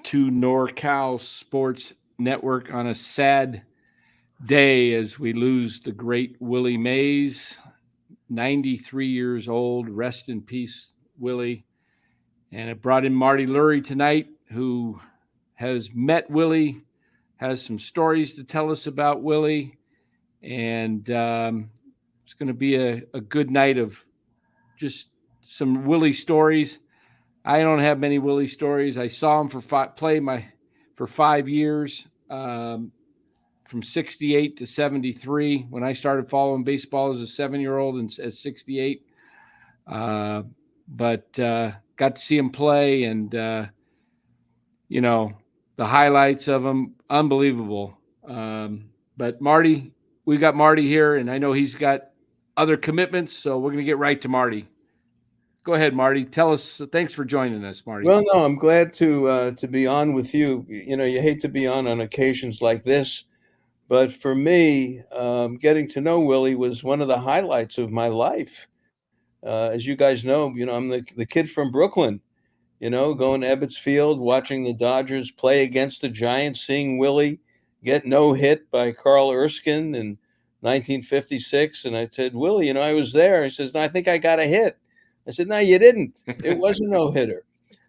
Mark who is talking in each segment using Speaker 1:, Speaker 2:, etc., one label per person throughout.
Speaker 1: to NorCal Sports Network on a sad day as we lose the great Willie Mays, 93 years old. Rest in peace, Willie. And it brought in Marty Lurie tonight, who has met Willie, has some stories to tell us about Willie. And it's going to be a good night of just some Willie stories. I don't have many Willie stories. I saw him for 5 years, from 68 to 73. When I started following baseball as a 7-year-old and at 68, but got to see him play, and the highlights of him, unbelievable. But Marty, we got Marty here, and I know he's got other commitments, so we're going to get right to Marty. Go ahead, Marty. Tell us. Thanks for joining us, Marty.
Speaker 2: Well, no, I'm glad to be on with you. You know, you hate to be on occasions like this, but for me, getting to know Willie was one of the highlights of my life. As you guys know, I'm the kid from Brooklyn. Going to Ebbets Field, watching the Dodgers play against the Giants, seeing Willie get no hit by Carl Erskine in 1956, and I said, Willie, I was there. He says, no, I think I got a hit. I said, no, you didn't. It was a no-hitter.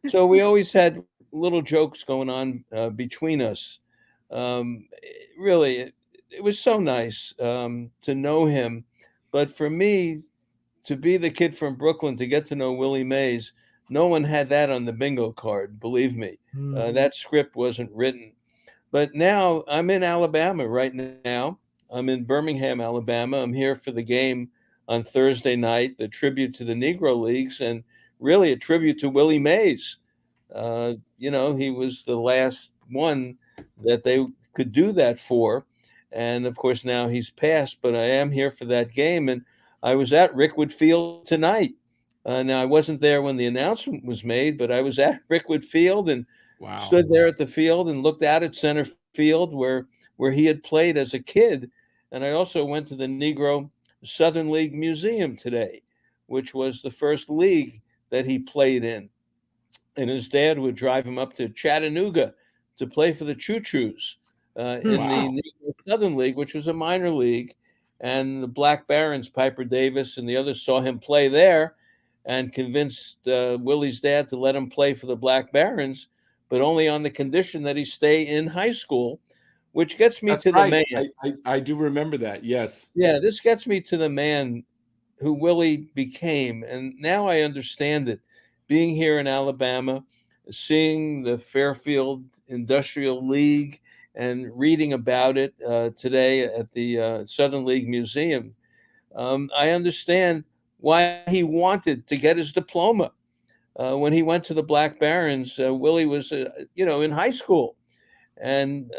Speaker 2: So we always had little jokes going on between us. Really, it was so nice to know him. But for me, to be the kid from Brooklyn, to get to know Willie Mays, no one had that on the bingo card, believe me. That script wasn't written. But now I'm in Alabama right now. I'm in Birmingham, Alabama. I'm here for the game on Thursday night, the tribute to the Negro Leagues, and really a tribute to Willie Mays. He was the last one that they could do that for. And of course, now he's passed, but I am here for that game. And I was at Rickwood Field tonight. Now, I wasn't there when the announcement was made, but I was at Rickwood Field and stood there at the field and looked out at center field where he had played as a kid. And I also went to the Negro Southern League Museum today, which was the first league that he played in. And his dad would drive him up to Chattanooga to play for the Choo-Choos in the Negro Southern League, which was a minor league. And the Black Barons, Piper Davis and the others, saw him play there and convinced Willie's dad to let him play for the Black Barons, but only on the condition that he stay in high school, which gets me to the man.
Speaker 1: I do remember that, yes.
Speaker 2: Yeah, this gets me to the man who Willie became. And now I understand it. Being here in Alabama, seeing the Fairfield Industrial League and reading about it today at the Southern League Museum, I understand why he wanted to get his diploma. When he went to the Black Barons, Willie was, in high school. And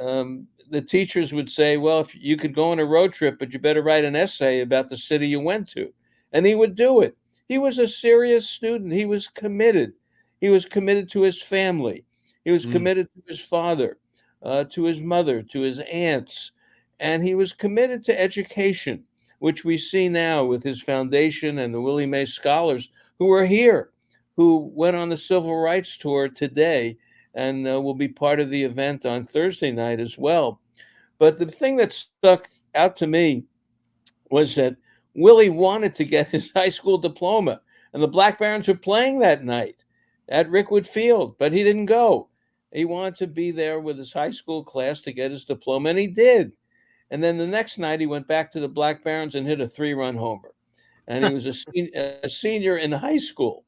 Speaker 2: the teachers would say, well, if you could go on a road trip, but you better write an essay about the city you went to. And he would do it. He was a serious student. He was committed. He was committed to his family. He was committed to his father, to his mother, to his aunts. And he was committed to education, which we see now with his foundation and the Willie Mays Scholars who are here, who went on the Civil Rights Tour today and will be part of the event on Thursday night as well. But the thing that stuck out to me was that Willie wanted to get his high school diploma, and the Black Barons were playing that night at Rickwood Field, but he didn't go. He wanted to be there with his high school class to get his diploma, and he did. And then the next night, he went back to the Black Barons and hit a 3-run homer. And he was a senior in high school.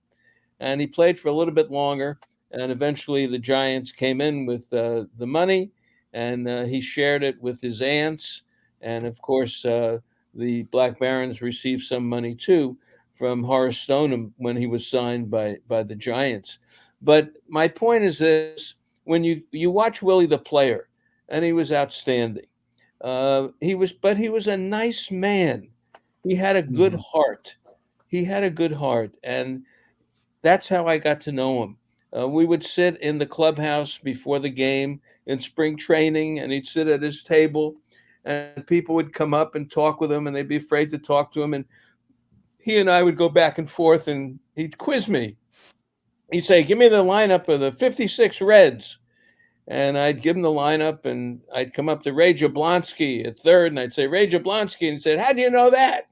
Speaker 2: And he played for a little bit longer. And eventually the Giants came in with the money, and he shared it with his aunts. And of course, the Black Barons received some money too from Horace Stoneham when he was signed by the Giants. But my point is this: when you watch Willie the player, and he was outstanding. He was a nice man. He had a good heart. He had a good heart, and that's how I got to know him. We would sit in the clubhouse before the game in spring training, and he'd sit at his table, and people would come up and talk with him, and they'd be afraid to talk to him. And he and I would go back and forth, and he'd quiz me. He'd say, give me the lineup of the 56 Reds. and I'd give him the lineup, and I'd come up to Ray Jablonski at third, and I'd say, Ray Jablonski, and he said, how do you know that?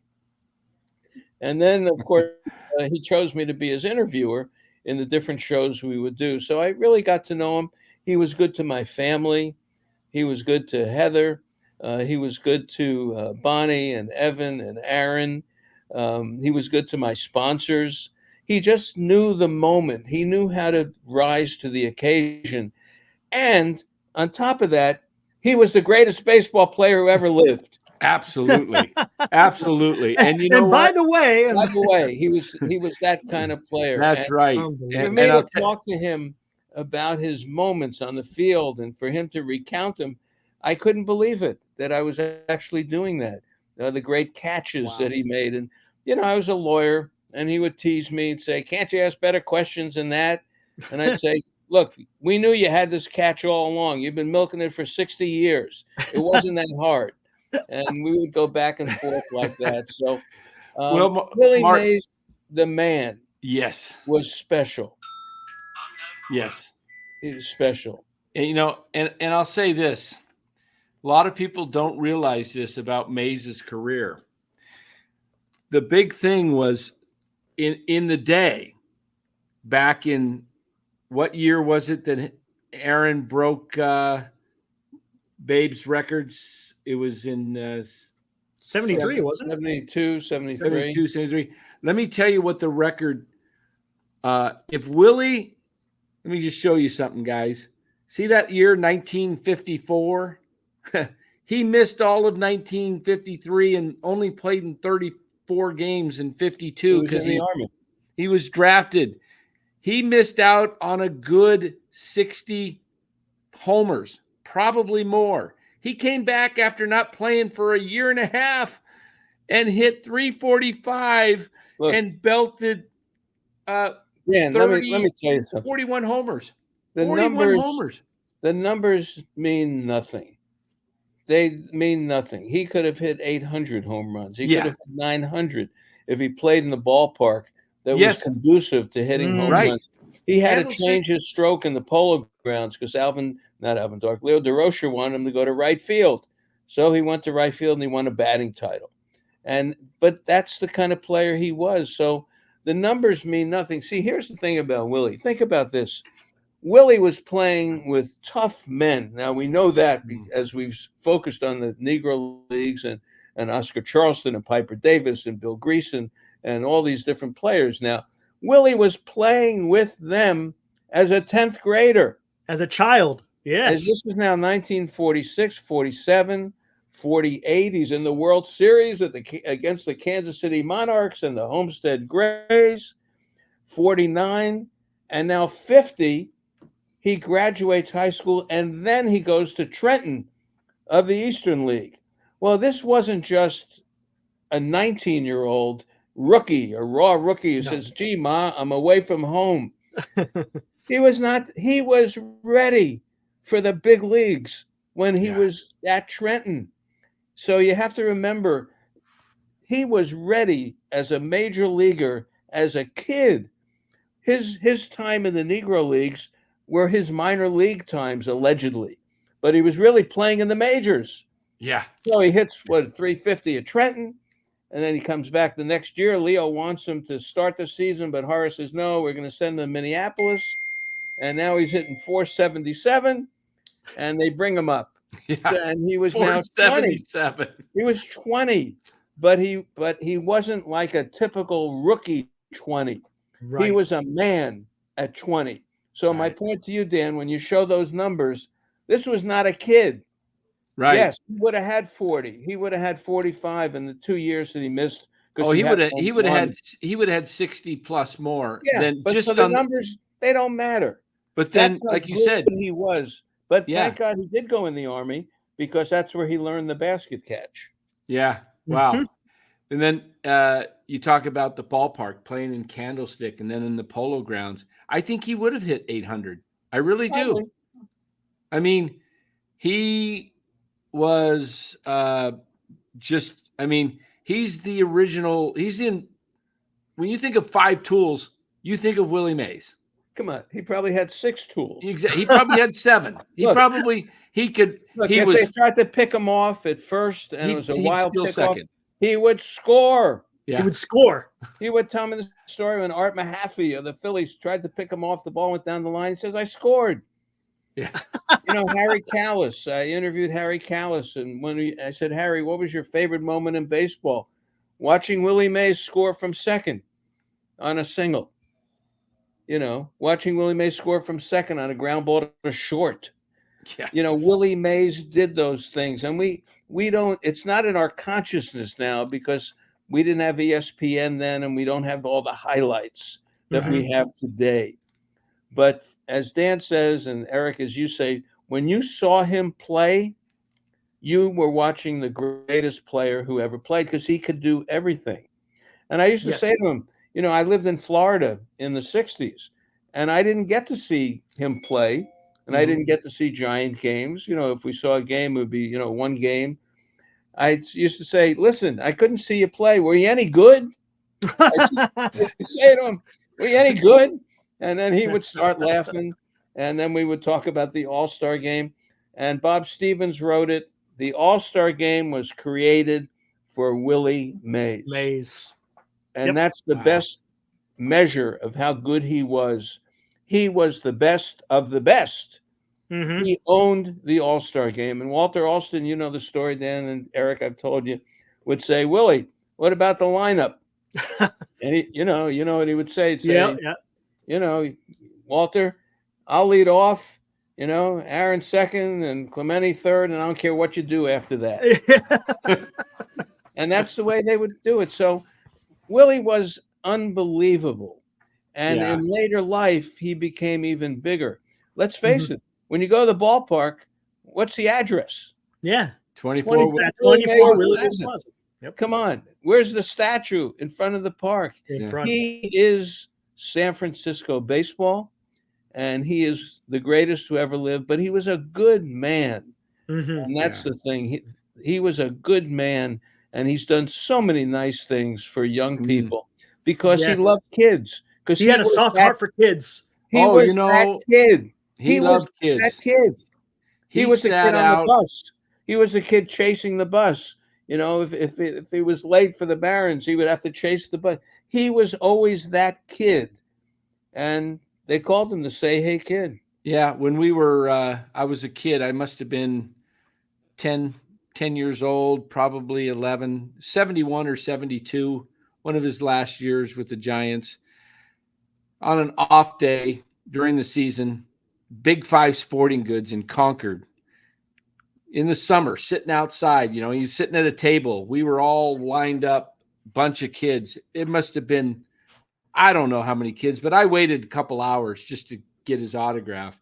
Speaker 2: And then, of course, he chose me to be his interviewer in the different shows we would do. So I really got to know him. He was good to my family. He was good to Heather. He was good to Bonnie and Evan and Aaron. He was good to my sponsors. He just knew the moment. He knew how to rise to the occasion. And on top of that, he was the greatest baseball player who ever lived.
Speaker 1: Absolutely. Absolutely. And you know
Speaker 3: and by
Speaker 1: what?
Speaker 3: the way,
Speaker 2: By the way, he was that kind of player.
Speaker 1: That's
Speaker 2: And
Speaker 1: right.
Speaker 2: for
Speaker 3: unbelievable.
Speaker 2: me
Speaker 1: And
Speaker 2: to
Speaker 1: I'll
Speaker 2: talk to him about his moments on the field and for him to recount them, I couldn't believe it that I was actually doing that. The great catches
Speaker 3: Wow.
Speaker 2: that he made. And, I was a lawyer, and he would tease me and say, can't you ask better questions than that? And I'd say, look, we knew you had this catch all along. You've been milking it for 60 years. It wasn't that hard. And we would go back and forth like that. So
Speaker 1: well,
Speaker 2: Willie
Speaker 1: Mark,
Speaker 2: Mays, the man,
Speaker 1: yes.
Speaker 2: was special.
Speaker 1: Yes.
Speaker 2: He was special.
Speaker 1: And and I'll say this. A lot of people don't realize this about Mays's career. The big thing was in the day, back in what year was it that Aaron broke Babe's records? It was in
Speaker 3: 73, wasn't it?
Speaker 2: 72, 73.
Speaker 1: 72, 73. Let me tell you what the record. If Willie, let me just show you something, guys. See that year, 1954? He missed all of 1953 and only played in 34 games in 52 because
Speaker 2: in the Army.
Speaker 1: he was drafted. He missed out on a good 60 homers, probably more. He came back after not playing for a year and a half and hit 345 and belted
Speaker 2: Dan,
Speaker 1: 30,
Speaker 2: let me tell you something.
Speaker 1: 41 homers.
Speaker 2: The
Speaker 1: 41 homers.
Speaker 2: The numbers mean nothing. They mean nothing. He could have hit 800 home runs. He could have hit 900 if he played in the ballpark that was conducive to hitting home runs. He had to change his stroke in the Polo Grounds because Leo DeRocher wanted him to go to right field. So he went to right field and he won a batting title. But that's the kind of player he was. So the numbers mean nothing. See, here's the thing about Willie. Think about this. Willie was playing with tough men. Now, we know that as we've focused on the Negro Leagues and Oscar Charleston and Piper Davis and Bill Greason and all these different players. Now, Willie was playing with them as a 10th grader.
Speaker 3: As a child, yes.
Speaker 2: And this is now 1946, 47, 48. He's in the World Series against the Kansas City Monarchs and the Homestead Grays. 49, and now 50. He graduates high school, and then he goes to Trenton of the Eastern League. Well, this wasn't just a 19-year-old rookie, a raw rookie who says, gee, Ma, I'm away from home. He was not. He was ready for the big leagues when he was at Trenton. So you have to remember, he was ready as a major leaguer as a kid. His time in the Negro Leagues were his minor league times, allegedly. But he was really playing in the majors.
Speaker 1: Yeah.
Speaker 2: So he hits, 350 at Trenton, and then he comes back the next year. Leo wants him to start the season, but Horace says, no, we're going to send him to Minneapolis. And now he's hitting 477, and they bring him up.
Speaker 1: Yeah.
Speaker 2: And he was now 20. He was 20, but he wasn't like a typical rookie 20. Right. He was a man at 20. So my point to you, Dan, when you show those numbers, this was not a kid.
Speaker 1: Right.
Speaker 2: Yes, he would have had 40. He would have had 45 in the 2 years that he missed.
Speaker 1: Oh, he would have had 60 plus more.
Speaker 2: Yeah,
Speaker 1: than
Speaker 2: but
Speaker 1: just
Speaker 2: so the numbers, they don't matter.
Speaker 1: But then, like you said,
Speaker 2: he was. But thank God he did go in the Army because that's where he learned the basket catch.
Speaker 1: Yeah. Wow. And then you talk about the ballpark, playing in Candlestick and then in the Polo Grounds. I think he would have hit 800. I really do. I mean, he was he's the original. When you think of five tools, you think of Willie Mays.
Speaker 2: Come on, he probably had 6 tools.
Speaker 1: He probably had 7.
Speaker 2: Look,
Speaker 1: He could.
Speaker 2: Look,
Speaker 1: He
Speaker 2: if
Speaker 1: was.
Speaker 2: they tried to pick him off at first and it was a
Speaker 1: He'd
Speaker 2: wild
Speaker 1: steal
Speaker 2: pickoff,
Speaker 1: second.
Speaker 2: he would score.
Speaker 1: Yeah.
Speaker 3: He would score.
Speaker 2: He would tell me the story when Art Mahaffey of the Phillies tried to pick him off. The ball went down the line. He says, "I scored."
Speaker 1: Yeah.
Speaker 2: Harry Callis. I interviewed Harry Callis, and I said, "Harry, what was your favorite moment in baseball?" Watching Willie Mays score from second on a single. Watching Willie Mays score from second on a ground ball to short.
Speaker 1: Yeah.
Speaker 2: Willie Mays did those things, and we don't. It's not in our consciousness now because we didn't have ESPN then, and we don't have all the highlights that we have today. But as Dan says, and Eric, as you say, when you saw him play, you were watching the greatest player who ever played because he could do everything. And I used to say to him, I lived in Florida in the 60s, and I didn't get to see him play, and I didn't get to see Giant games. If we saw a game, it would be, one game. I used to say, "Listen, I couldn't see you play. Were you any good?" I'd say to him, "Were you any good?" And then he would start laughing, and then we would talk about the All-Star game. And Bob Stevens wrote it. The All-Star game was created for Willie Mays. And that's the best measure of how good he was. He was the best of the best. He owned the All-Star game. And Walter Alston, the story, Dan and Eric, I've told you, would say, "Willie, what about the lineup?" And he, what he would say? He'd say, "Walter, I'll lead off, Aaron second and Clemente third, and I don't care what you do after that." And that's the way they would do it. So Willie was unbelievable. And in later life, he became even bigger. Let's face it. When you go to the ballpark, what's the address?
Speaker 3: Yeah.
Speaker 1: 24
Speaker 3: Willie Mays Plaza.
Speaker 2: Yep. Come on. Where's the statue in front of the park?
Speaker 3: In front.
Speaker 2: He is San Francisco baseball, and he is the greatest who ever lived, but he was a good man. And that's the thing. He was a good man, and he's done so many nice things for young people because he loved kids. Because
Speaker 3: he had a soft heart for kids.
Speaker 2: He was that kid. He
Speaker 1: loved kids.
Speaker 2: That kid. He was the kid on the bus. He was the kid chasing the bus. If he was late for the Barons, he would have to chase the bus. He was always that kid. And they called him the Say Hey Kid.
Speaker 1: Yeah, when we were, I was a kid. I must have been 10 years old, probably 11, 71 or 72, one of his last years with the Giants. On an off day during the season, Big Five Sporting Goods in Concord in the summer, sitting outside, he's sitting at a table. We were all lined up, bunch of kids. It must have been, I don't know how many kids, but I waited a couple hours just to get his autograph.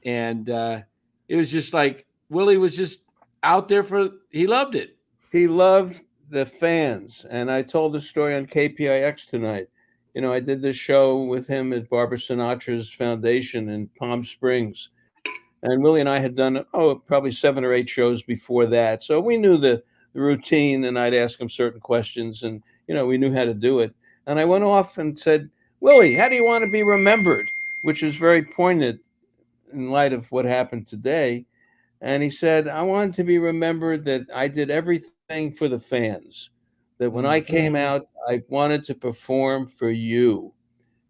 Speaker 1: And it was just like, Willie was just out there he loved it.
Speaker 2: He loved the fans. And I told the story on KPIX tonight. I did this show with him at Barbara Sinatra's foundation in Palm Springs. And Willie and I had done, probably 7 or 8 shows before that. So we knew the routine, and I'd ask him certain questions, and, we knew how to do it. And I went off and said, "Willie, how do you want to be remembered?" Which is very poignant in light of what happened today. And he said, "I wanted to be remembered that I did everything for the fans. That when I came out, I wanted to perform for you."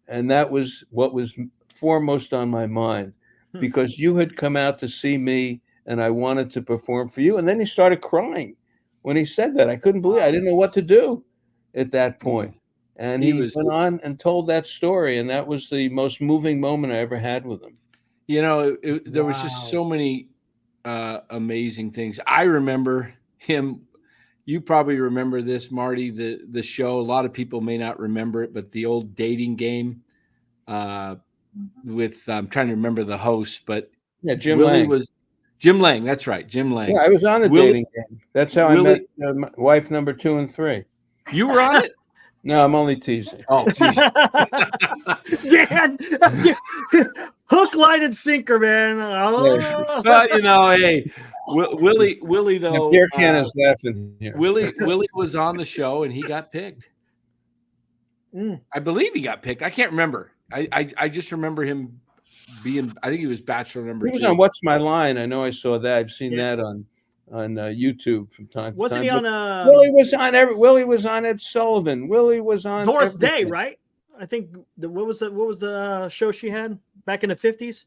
Speaker 2: And that was what was foremost on my mind, because you had come out to see me and I wanted to perform for you. And then he started crying when he said that. I couldn't believe it. I didn't know what to do at that point. And he went on and told that story. And that was the most moving moment I ever had with him.
Speaker 1: There was just so many amazing things. I remember him. You probably remember this, Marty, the show. A lot of people may not remember it, but the old dating game with, I'm trying to remember the host, but
Speaker 2: Jim
Speaker 1: Willie
Speaker 2: Lang.
Speaker 1: was Jim Lang. That's right. Jim Lang.
Speaker 2: Yeah, I was on the dating game. That's how I met my wife number 2 and 3.
Speaker 1: You were on it?
Speaker 2: No, I'm only teasing.
Speaker 1: Oh, geez.
Speaker 3: Dan, hook, line, and sinker, man.
Speaker 1: Hey, Willie though.
Speaker 2: Beer can is laughing here.
Speaker 1: Willie was on the show and he got picked. I believe he got picked. I can't remember. I just remember him being. I think he was Bachelor number
Speaker 2: He was
Speaker 1: 2.
Speaker 2: on What's My Line. I know I saw that. I've seen
Speaker 3: Yeah.
Speaker 2: that on YouTube from time to
Speaker 3: Wasn't
Speaker 2: time.
Speaker 3: he
Speaker 2: But
Speaker 3: on
Speaker 2: Willie was on Ed Sullivan. Willie was on
Speaker 3: Doris Day,
Speaker 2: everything.
Speaker 3: right? I think what was the show she had back in the 50s?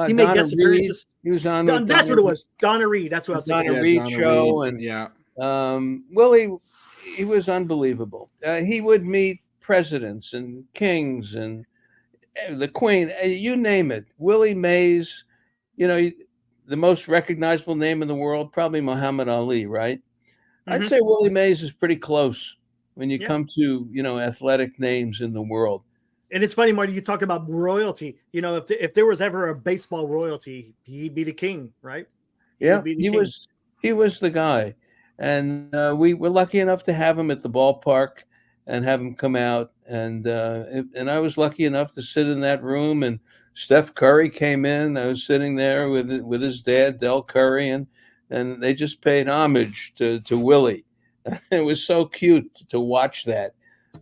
Speaker 3: He made
Speaker 2: Donna
Speaker 3: guest
Speaker 2: Reed.
Speaker 3: appearances.
Speaker 2: He was on with
Speaker 3: That's what it was. Donna Reed. That's what I was thinking.
Speaker 2: Donna
Speaker 3: of.
Speaker 2: Reed
Speaker 1: Donna
Speaker 2: show,
Speaker 1: Reed,
Speaker 2: and
Speaker 1: yeah.
Speaker 2: Willie, he was unbelievable. He would meet presidents and kings and the Queen, you name it. Willie Mays, you know, the most recognizable name in the world, probably Muhammad Ali, right? I'd
Speaker 3: Mhm.
Speaker 2: say Willie Mays is pretty close when you
Speaker 3: Yeah.
Speaker 2: come to, athletic names in the world.
Speaker 3: And it's funny, Marty, you talk about royalty. If there was ever a baseball royalty, he'd be the king, right?
Speaker 2: Yeah,
Speaker 3: Would be the
Speaker 2: he
Speaker 3: king.
Speaker 2: was the guy, and we were lucky enough to have him at the ballpark and have him come out, and I was lucky enough to sit in that room. And Steph Curry came in. I was sitting there with his dad, Del Curry, and they just paid homage to Willie. It was so cute to watch that,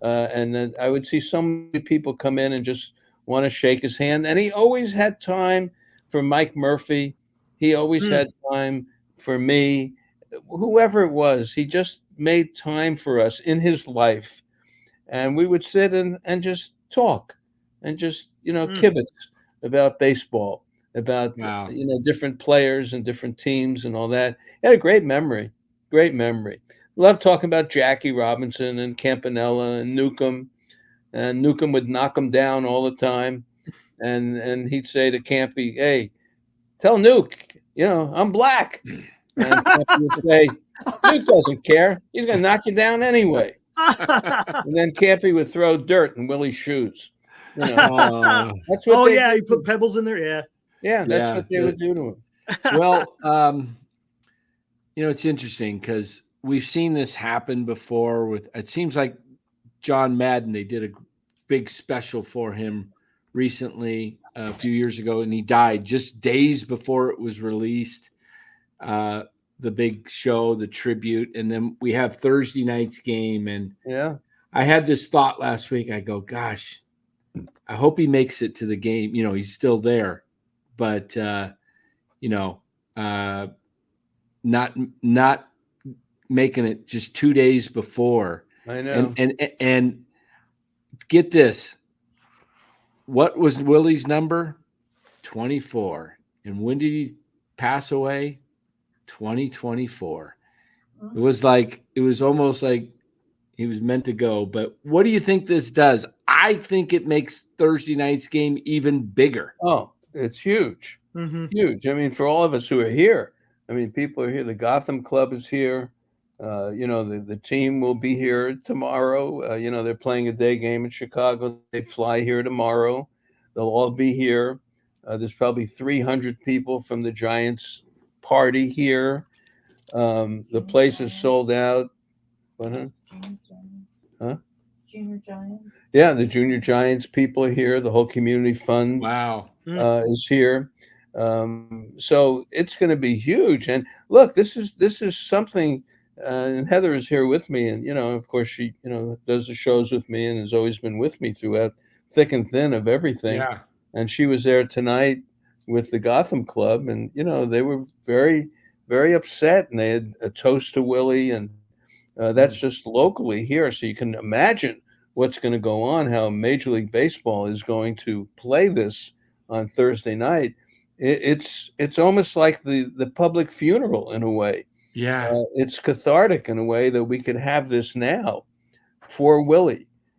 Speaker 2: and then I would see so many people come in and just want to shake his hand, and he always had time for Mike Murphy. He always
Speaker 3: Hmm.
Speaker 2: had time for me, whoever it was. He just made time for us in his life. And we would sit and just talk and just, kibitz about baseball, about,
Speaker 1: Wow.
Speaker 2: different players and different teams and all that. He had a great memory, great memory. Loved talking about Jackie Robinson and Campanella and Newcomb. And Newcomb would knock him down all the time. And he'd say to Campy, "Hey, tell Nuke, I'm black." And Campy would say, "Nuke doesn't care. He's going to knock you down anyway." And then Campy would throw dirt in Willie's shoes.
Speaker 1: Oh,
Speaker 2: That's what
Speaker 3: Oh
Speaker 2: they
Speaker 3: yeah,
Speaker 2: did.
Speaker 3: you put pebbles in there. Yeah.
Speaker 2: Yeah, that's
Speaker 1: yeah.
Speaker 2: what they would do to him.
Speaker 1: Well, it's interesting because we've seen this happen before. With it seems like John Madden, they did a big special for him recently, a few years ago, and he died just days before it was released. The big show, the tribute, and then we have Thursday night's game. And
Speaker 2: Yeah.
Speaker 1: I had this thought last week. I go, gosh, I hope he makes it to the game. He's still there, but not making it just 2 days before.
Speaker 2: I know.
Speaker 1: And get this. What was Willie's number? 24. And when did he pass away? 2024. It was almost like he was meant to go. But what do you think this does? I think it makes Thursday night's game even bigger.
Speaker 2: Oh, it's huge.
Speaker 3: Mhm.
Speaker 2: Huge. I mean, for all of us who are here, people are here. The Gotham Club is here. The team will be here tomorrow. They're playing a day game in Chicago. They fly here tomorrow. They'll all be here. There's probably 300 people from the Giants party here. The place is sold out. What, huh?
Speaker 4: Junior Giants.
Speaker 2: Yeah, the Junior Giants people are here. The whole community fund
Speaker 1: Wow.
Speaker 2: is here. So it's going to be huge. And look, this is something. And Heather is here with me, and of course, she does the shows with me and has always been with me throughout thick and thin of everything.
Speaker 1: Yeah.
Speaker 2: And she was there tonight with the Gotham Club, and they were very, very upset, and they had a toast to Willie, and that's just locally here, so you can imagine what's going to go on, how Major League Baseball is going to play this on Thursday night. It's almost like the public funeral in a way.
Speaker 1: Yeah.
Speaker 2: It's cathartic in a way that we could have this now for Willie.